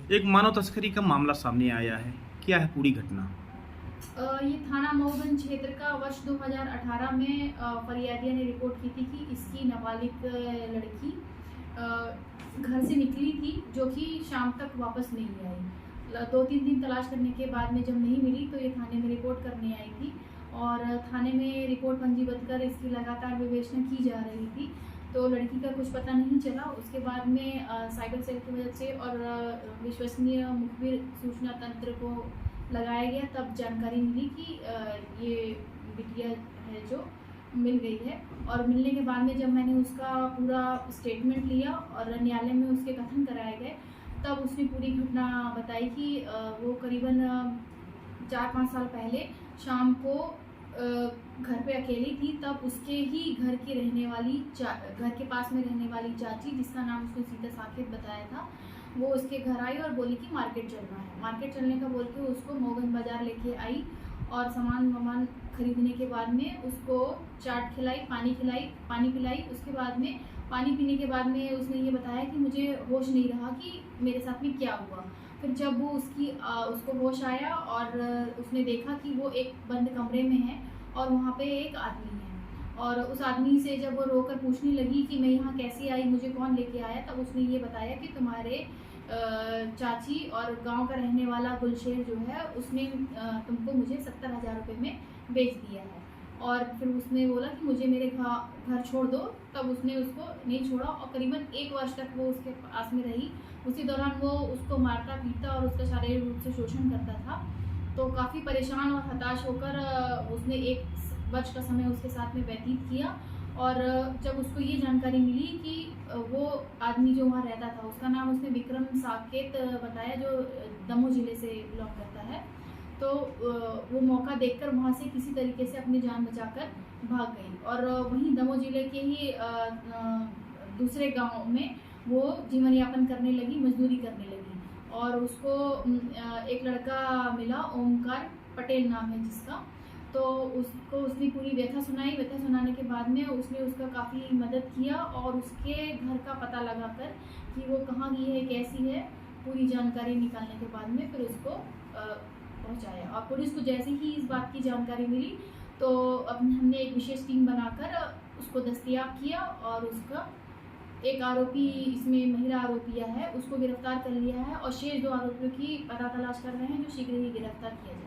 एक मानव तस्करी का मामला सामने आया है, क्या है पूरी घटना? ये थाना मऊगंज क्षेत्र का वर्ष 2018 में फरियादिया ने रिपोर्ट की थी कि इसकी नाबालिग लड़की घर से निकली थी, जो कि शाम तक वापस नहीं आई। 2-3 दिन तलाश करने के बाद में जब नहीं मिली तो ये थाने में रिपोर्ट करने आई थी और थाने में रिपोर्ट पंजीबद्ध कर इसकी लगातार विवेचना की जा रही थी। तो लड़की का कुछ पता नहीं चला। उसके बाद में साइबर सेल की मदद से और विश्वसनीय मुखबिर सूचना तंत्र को लगाया गया, तब जानकारी मिली कि ये बिटिया है जो मिल गई है। और मिलने के बाद में जब मैंने उसका पूरा स्टेटमेंट लिया और न्यायालय में उसके कथन कराए गए, तब उसने पूरी घटना बताई कि वो करीबन 4-5 साल पहले शाम को घर पे अकेली थी। तब उसके ही घर की रहने वाली घर के पास में रहने वाली चाची, जिसका नाम उसने सीता साकेत बताया था, वो उसके घर आई और बोली कि मार्केट चलना है। मार्केट चलने का बोल के उसको मऊगंज बाज़ार लेके आई और सामान खरीदने के बाद में उसको चाट खिलाई, पानी पिलाई। उसके बाद में पानी पीने के बाद में उसने ये बताया कि मुझे होश नहीं रहा कि मेरे साथ में क्या हुआ। फिर जब वो उसको होश आया और उसने देखा कि वो एक बंद कमरे में है और वहाँ पे एक आदमी है। और उस आदमी से जब वो रोकर पूछने लगी कि मैं यहाँ कैसे आई, मुझे कौन लेके आया, तब उसने ये बताया कि तुम्हारे चाची और गांव का रहने वाला गुलशेर जो है, उसने तुमको मुझे 70,000 रुपये में बेच दिया है। और फिर उसने बोला कि मुझे मेरे घर छोड़ दो। तब उसने उसको नहीं छोड़ा और करीबन 1 वर्ष तक वो उसके पास में रही। उसी दौरान वो उसको मारता पीटता और उसका शारीरिक रूप से शोषण करता था। तो काफ़ी परेशान और हताश होकर उसने 1 वर्ष का समय उसके साथ में व्यतीत किया। और जब उसको ये जानकारी मिली कि वो आदमी जो वहाँ रहता था, उसका नाम उसने विक्रम साकेत बताया, जो दमोह ज़िले से बिलॉन्ग करता है। तो वो मौका देखकर वहाँ से किसी तरीके से अपनी जान बचाकर भाग गई और वहीं दमोह ज़िले के ही दूसरे गांव में वो जीवन यापन करने लगी, मजदूरी करने लगी। और उसको एक लड़का मिला, ओमकार पटेल नाम है जिसका। तो उसको उसने पूरी व्यथा सुनाई। व्यथा सुनाने के बाद में उसने उसका काफ़ी मदद किया और उसके घर का पता लगाकर कि वो कहाँ गई है, कैसी है, पूरी जानकारी निकालने के बाद में फिर उसको पहुंचाया। और पुलिस को जैसे ही इस बात की जानकारी मिली तो अब हमने एक विशेष टीम बनाकर उसको दस्तयाब किया और उसका एक आरोपी, इसमें महिला आरोपिया है, उसको गिरफ्तार कर लिया है और शेष 2 आरोपियों की पता तलाश कर रहे हैं, जो शीघ्र ही गिरफ्तार किया जाएगा।